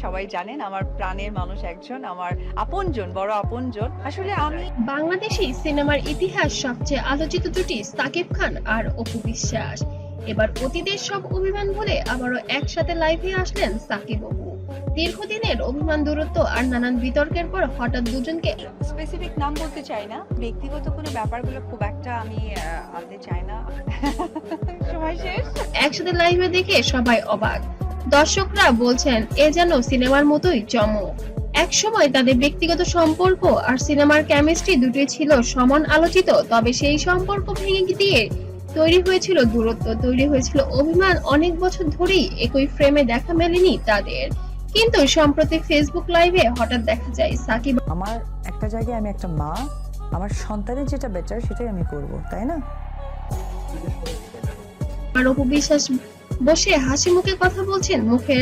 সবাই জানেন আমার প্রাণের মানুষ একজন, আমার আপনজন, বড় আপনজন। আসলে আমি বাংলাদেশি সিনেমার ইতিহাস সবচেয়ে আলোচিত জুটি সাকিব খান আর অপু বিশ্বাস। এবার অতীতের সব অভিমান ভুলে আবারও একসাথে লাইভে আসলেন সাকিব অপু। দীর্ঘদিনের অভিমান, দূরত্ব আর নানান বিতর্কের পর হঠাৎ দুজনকে স্পেসিফিক নাম বলতে চাই না, ব্যক্তিগত কোনো ব্যাপারগুলো খুব একটা আমি আনতে চাই না। সময় শেষ। একসাথে লাইভে দেখে সবাই অবাক। দর্শকরা বলছেন এ যেন সিনেমার মতোই চমক। এক সময় তাদের ব্যক্তিগত সম্পর্ক আর সিনেমার কেমিস্ট্রি দুটোই ছিল সমান আলোচিত, তবে সেই সম্পর্ক ভেঙে দিয়ে তৈরি হয়েছিল দূরত্ব, তৈরি হয়েছিল অভিমান। অনেক বছর ধরেই একই ফ্রেমে দেখা মেলেনি তাদের, কিন্তু সম্প্রতি ফেসবুক লাইভে হঠাৎ দেখা যায় সাকিব আমার একটা জায়গায় আমি একটা মা, আমার সন্তানের যেটা বেটার সেটাই আমি করব, তাই না? আর অপু বিশ্বাস বসে হাসি মুখে কথা বলছেন। মুখে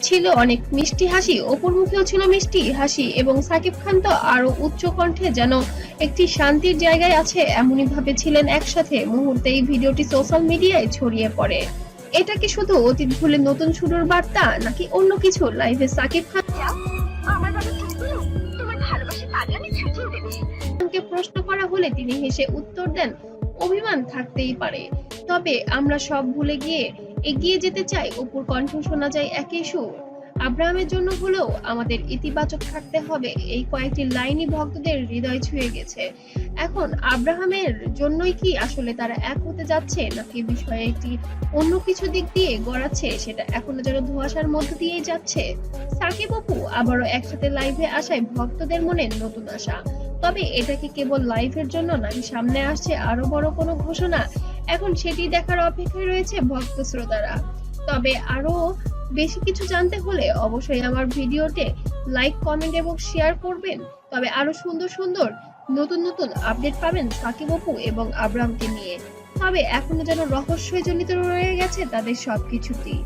ছিল অনেক মিষ্টি হাসি, অপুর মুখেও ছিল মিষ্টি হাসি, এবং সাকিব খান তো আরো উচ্চ কণ্ঠে যেন একটি শান্তির জায়গায় আছে এমনই ভাবে ছিলেন একসাথে। মুহূর্তেই ভিডিওটি সোশ্যাল মিডিয়ায় ছড়িয়ে পড়ে। এটা কি শুধু অতীত ভুলে নতুন শুরুর বার্তা, নাকি অন্য কিছু? লাইভে সাকিব খানকে প্রশ্ন করা হলে তিনি হেসে উত্তর দেন, অভিমান থাকতেই পারে, তবে আমরা সব ভুলে গিয়ে এগিয়ে যেতে চাই। অপুর কণ্ঠে শোনা যায় একই সুর, আব্রাহামের জন্য হলেও আমাদের ইতিবাচক থাকতে হবে। এই কয়েকটি লাইনই ভক্তদের হৃদয় ছুঁয়ে গেছে। এখন আব্রাহামের জন্যই কি আসলে তারা এক হতে যাচ্ছে, নাকি বিষয়টি অন্য কিছু দিক দিয়ে গড়াচ্ছে, সেটা এখনো যেন ধোঁয়াশার মধ্য দিয়েই যাচ্ছে। সাকিব অপু আবারও একসাথে লাইভে আসায় ভক্তদের মনে নতুন আশা। তবে এটা কি কেবল লাইভের জন্য, নাকি সামনে আসছে আরো বড় কোনো ঘোষণা? এখন সেটি দেখার অপেক্ষায় রয়েছে ভক্ত শ্রোতারা। তবে আরো বেশি কিছু জানতে হলে অবশ্যই আমার ভিডিওতে লাইক, কমেন্ট এবং শেয়ার করবেন। তবে আরো সুন্দর সুন্দর নতুন আপডেট পাবেন সাকিব অপু এবং আব্রাহামকে নিয়ে। তবে এখনো যেন রহস্যজনিত রয়ে গেছে তাদের সবকিছুতেই।